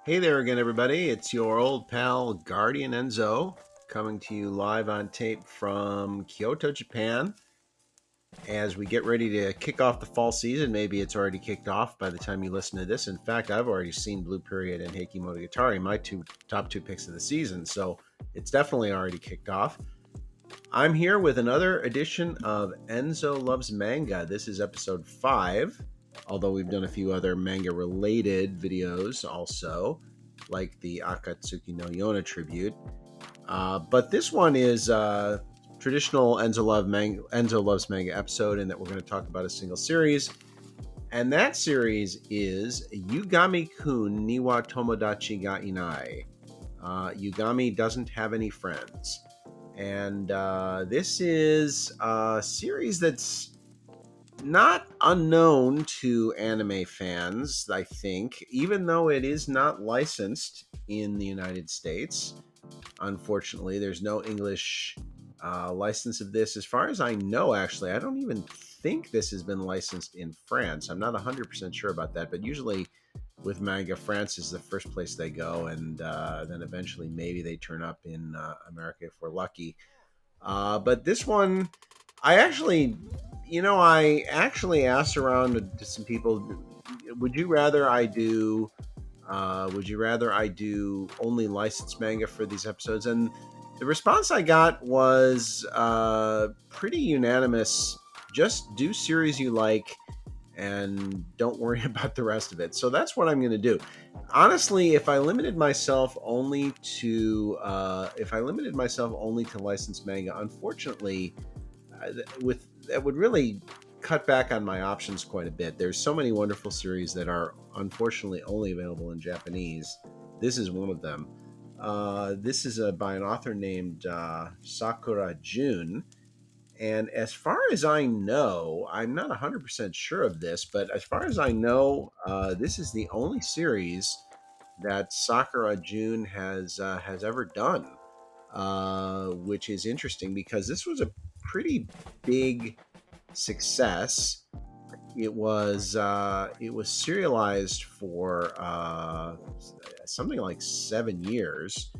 Hey there again, everybody. It's your old pal Guardian Enzo coming to you live on tape from Kyoto, Japan. As we get ready to kick off the fall season, maybe it's already kicked off by the time you listen to this. In fact, I've already seen Blue Period and Heiki Monogatari, my top two picks of the season, so it's definitely already kicked off. I'm here with another edition of Enzo Loves Manga. This is episode 5, although we've done a few other manga-related videos also, like the Akatsuki no Yona tribute. But this one is traditional Enzo Loves Manga episode, in that we're going to talk about a single series. And that series is Yugami-kun Niwa Tomodachi ga Inai. Yugami doesn't have any friends. And this is a series that's not unknown to anime fans, I think, even though it is not licensed in the United States. Unfortunately, there's no English license of this. As far as I know, actually, I don't even think this has been licensed in France. I'm not 100% sure about that, but usually with manga, France is the first place they go, and then eventually maybe they turn up in America if we're lucky. But this one, I actually asked around to some people, would you rather I do only licensed manga for these episodes? And the response I got was pretty unanimous. Just do series you like and don't worry about the rest of it. So that's what I'm going to do. Honestly, if I limited myself only to licensed manga, unfortunately, that would really cut back on my options quite a bit. There's so many wonderful series that are unfortunately only available in Japanese. This is one of them. This is by an author named Sakura Jun. And as far as I know, I'm not 100% sure of this, but as far as I know, this is the only series that Sakura Jun has ever done, which is interesting because this was a pretty big success. It was serialized for something like 7 years,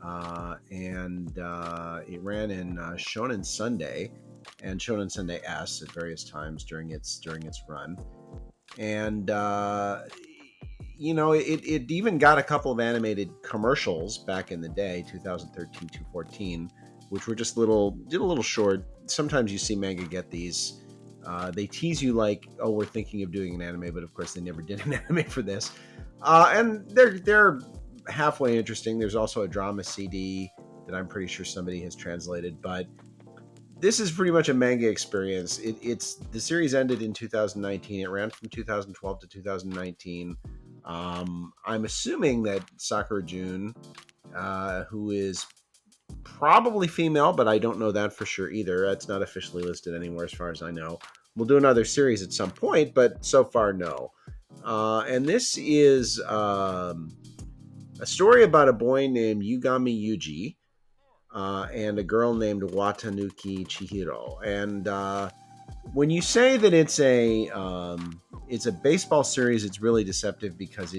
and it ran in Shonen Sunday and Shonen Sunday S at various times during its run. And it even got a couple of animated commercials back in the day, 2013 to 14, which were just did a little short. Sometimes you see manga get these. They tease you like, oh, we're thinking of doing an anime, but of course they never did an anime for this. And they're halfway interesting. There's also a drama CD that I'm pretty sure somebody has translated, but this is pretty much a manga experience. The series ended in 2019. It ran from 2012 to 2019. I'm assuming that Sakura Jun, who is probably female, but I don't know that for sure either. That's not officially listed anywhere as far as I know. We'll do another series at some point, but so far, no. And this is a story about a boy named Yugami Yuji and a girl named Watanuki Chihiro. And when you say that it's a baseball series, it's really deceptive because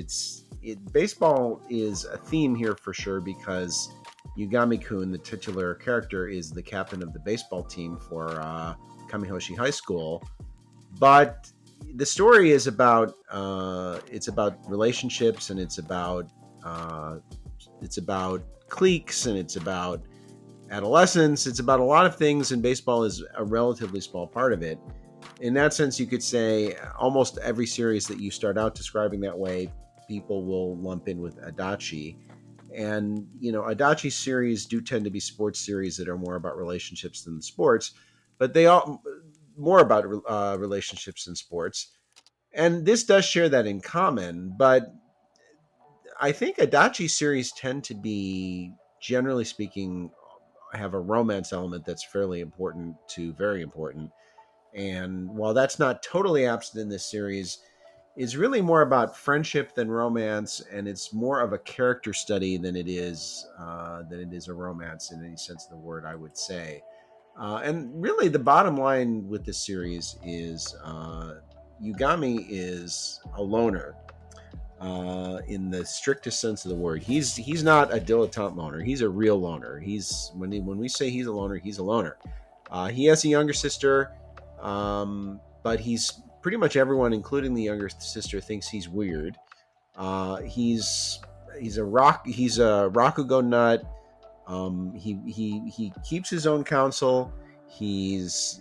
baseball is a theme here for sure, because Yugami-kun, the titular character, is the captain of the baseball team for Kamihoshi High School. But the story is about relationships, and it's about cliques, and it's about adolescence. It's about a lot of things, and baseball is a relatively small part of it. In that sense, you could say almost every series that you start out describing that way, people will lump in with Adachi. And, Adachi series do tend to be sports series that are more about relationships than sports, but they are more about relationships than sports. And this does share that in common, but I think Adachi series tend to be, generally speaking, have a romance element that's fairly important to very important. And while that's not totally absent in this series, is really more about friendship than romance, and it's more of a character study than it is a romance in any sense of the word, I would say. And really, the bottom line with this series is Yugami is a loner. in the strictest sense of the word. He's not a dilettante loner. He's a real loner. When we say he's a loner, he's a loner. He has a younger sister, but he's pretty much everyone, including the younger sister, thinks he's weird. He's a Rakugo nut. He keeps his own counsel. He's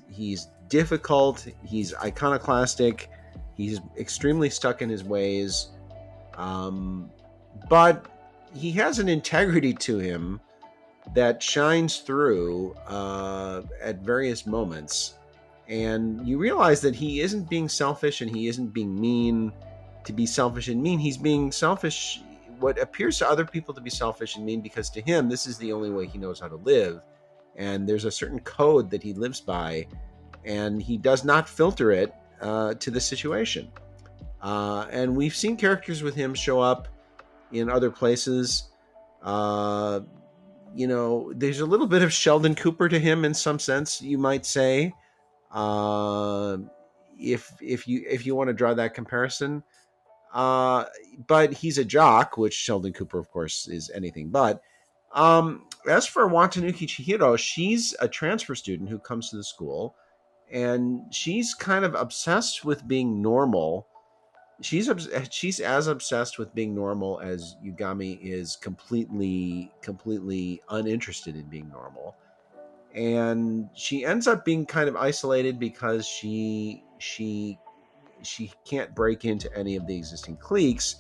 difficult. He's iconoclastic. He's extremely stuck in his ways. But he has an integrity to him that shines through at various moments. And you realize that he isn't being selfish and he isn't being mean to be selfish and mean. He's being selfish, what appears to other people to be selfish and mean, because to him, this is the only way he knows how to live. And there's a certain code that he lives by, and he does not filter it to the situation. And we've seen characters with him show up in other places. There's a little bit of Sheldon Cooper to him in some sense, you might say, if you want to draw that comparison. But he's a jock, which Sheldon Cooper, of course, is anything but. As for Watanuki Chihiro, she's a transfer student who comes to the school, and she's kind of obsessed with being normal. She's as obsessed with being normal as Yugami is completely uninterested in being normal. And she ends up being kind of isolated because she can't break into any of the existing cliques,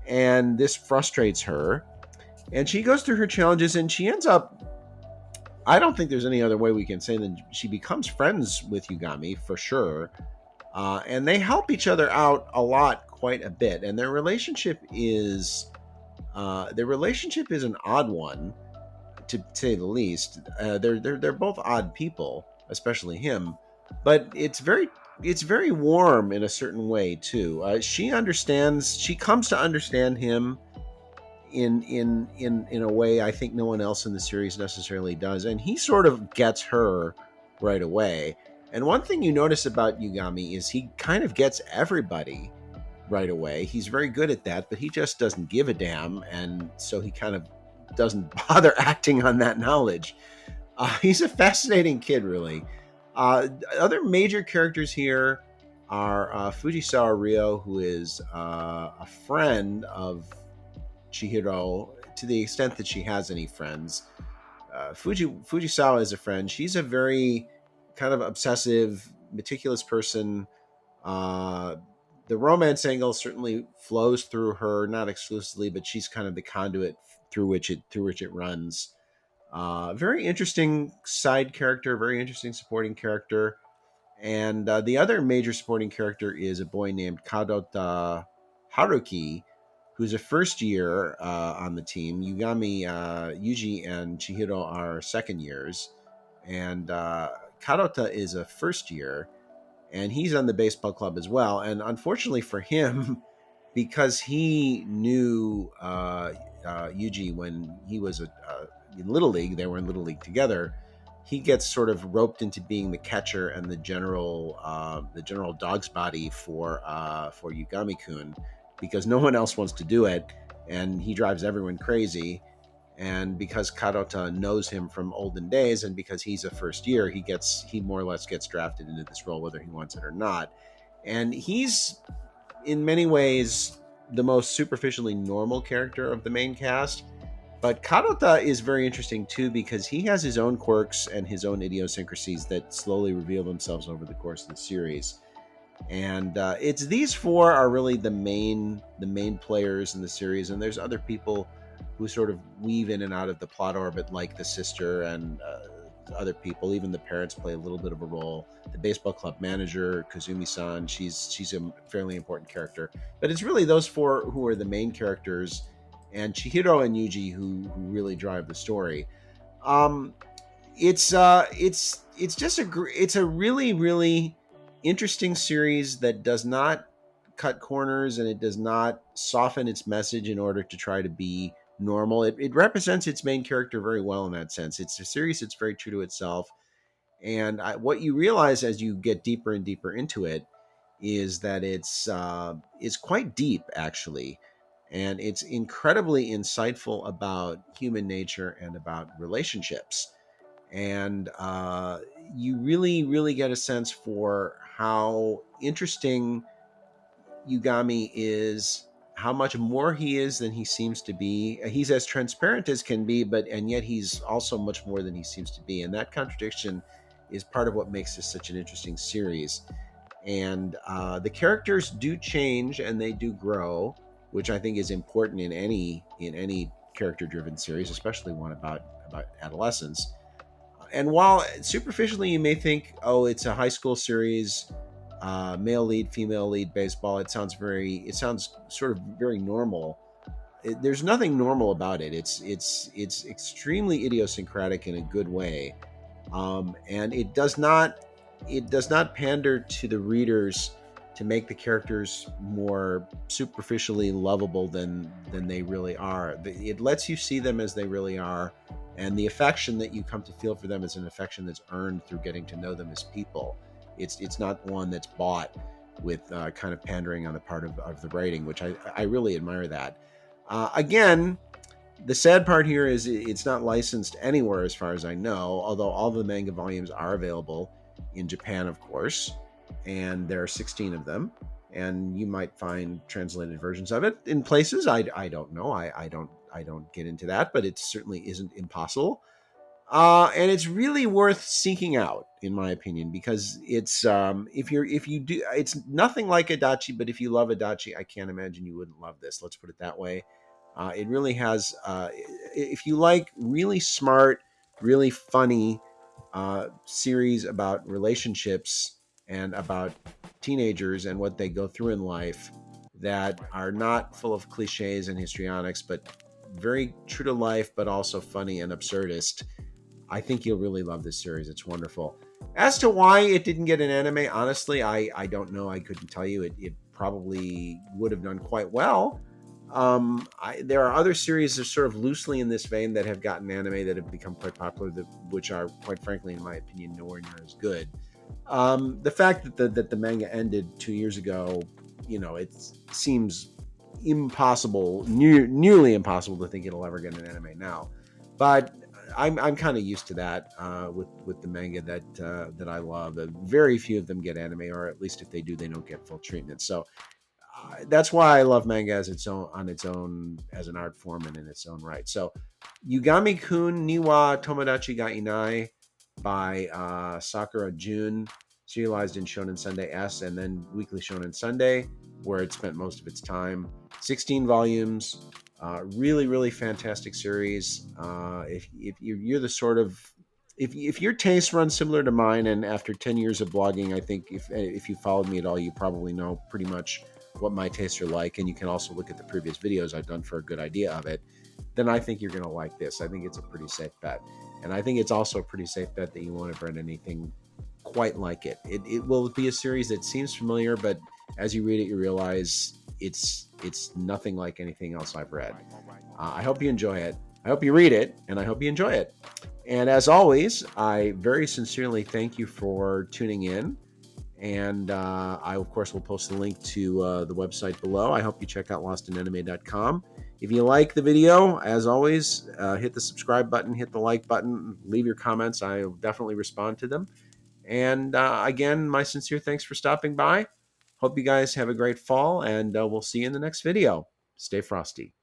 and this frustrates her. And she goes through her challenges, and she ends up, I don't think there's any other way we can say than she becomes friends with Yugami for sure. And they help each other out a lot, quite a bit. And their relationship is an odd one, to say the least. They're both odd people, especially him, but it's very warm in a certain way too. She comes to understand him in a way I think no one else in the series necessarily does, and he sort of gets her right away. And one thing you notice about Yugami is he kind of gets everybody right away. He's very good at that, but he just doesn't give a damn, and so he kind of doesn't bother acting on that knowledge. He's a fascinating kid, really. Other major characters here are Fujisawa Ryo, who is a friend of Chihiro to the extent that she has any friends. Fujisawa is a friend. She's a very kind of obsessive, meticulous person. The romance angle certainly flows through her, not exclusively, but she's kind of the conduit through which it runs. Very interesting side character, very interesting supporting character. And the other major supporting character is a boy named Kadota Haruki, who's a first year on the team. Yuji, and Chihiro are second years. And Kadota is a first year, and he's on the baseball club as well. And unfortunately for him, because he knew Yuji when he was in Little League, they were in Little League together, he gets sort of roped into being the catcher and the general dog's body for Yugami-kun, because no one else wants to do it, and he drives everyone crazy. And because Kadota knows him from olden days, and because he's a first year, he more or less gets drafted into this role, whether he wants it or not. And he's, in many ways, the most superficially normal character of the main cast. But Kadota is very interesting too, because he has his own quirks and his own idiosyncrasies that slowly reveal themselves over the course of the series. And it's these four are really the main players in the series, and there's other people who sort of weave in and out of the plot orbit, like the sister and other people. Even the parents play a little bit of a role. The baseball club manager, Kazumi-san, she's a fairly important character. But it's really those four who are the main characters, and Chihiro and Yuji who really drive the story. It's a really, really interesting series that does not cut corners, and it does not soften its message in order to try to be normal. It represents its main character very well in that sense. It's a series that's very true to itself. And what you realize as you get deeper and deeper into it is that it's quite deep, actually, and it's incredibly insightful about human nature and about relationships. And you really, really get a sense for how interesting Yugami is, how much more he is than he seems to be. He's as transparent as can be, but and yet he's also much more than he seems to be. And that contradiction is part of what makes this such an interesting series. And the characters do change and they do grow, which I think is important in any character-driven series, especially one about adolescence. And while superficially you may think, oh, it's a high school series, male lead, female lead, baseball, it sounds sort of very normal. There's nothing normal about it. It's extremely idiosyncratic in a good way, and it does not pander to the readers to make the characters more superficially lovable than they really are. It lets you see them as they really are, and the affection that you come to feel for them is an affection that's earned through getting to know them as people. It's not one that's bought with kind of pandering on the part of the writing, which I really admire that. Again, the sad part here is it's not licensed anywhere as far as I know, although all the manga volumes are available in Japan, of course, and there are 16 of them, and you might find translated versions of it in places. I don't know. I don't get into that, but it certainly isn't impossible. And it's really worth seeking out, in my opinion, because it's if you do, it's nothing like Adachi, but if you love Adachi, I can't imagine you wouldn't love this. Let's put it that way. It really has. If you like really smart, really funny series about relationships and about teenagers and what they go through in life that are not full of cliches and histrionics, but very true to life, but also funny and absurdist, I think you'll really love this series. It's wonderful. As to why it didn't get an anime, honestly, I don't know. I couldn't tell you. It probably would have done quite well. There are other series that are sort of loosely in this vein that have gotten anime that have become quite popular, which are, quite frankly, in my opinion, nowhere near as good. The fact that the manga ended 2 years ago, it seems impossible, nearly impossible to think it'll ever get an anime now. But I'm kind of used to that with the manga that I love. Very few of them get anime, or at least if they do, they don't get full treatment. So that's why I love manga as its own as an art form and in its own right. So Yugami-kun Niwa Tomodachi ga Inai by Sakura Jun, serialized in Shonen Sunday S and then Weekly Shonen Sunday, where it spent most of its time. 16 volumes. Really, really fantastic series. If you're the sort of if your tastes run similar to mine, and after 10 years of blogging, I think if you followed me at all, you probably know pretty much what my tastes are like, and you can also look at the previous videos I've done for a good idea of it, then I think you're going to like this. I think it's a pretty safe bet. And I think it's also a pretty safe bet that you won't have read anything quite like it. It will be a series that seems familiar, but as you read it, you realize it's nothing like anything else I've read. I hope you enjoy it. I hope you read it, and I hope you enjoy it. And as always, I very sincerely thank you for tuning in. And I, of course, will post the link to the website below. I hope you check out lostinanime.com. If you like the video, as always, hit the subscribe button, hit the like button, leave your comments. I will definitely respond to them. And again, my sincere thanks for stopping by. Hope you guys have a great fall, and we'll see you in the next video. Stay frosty.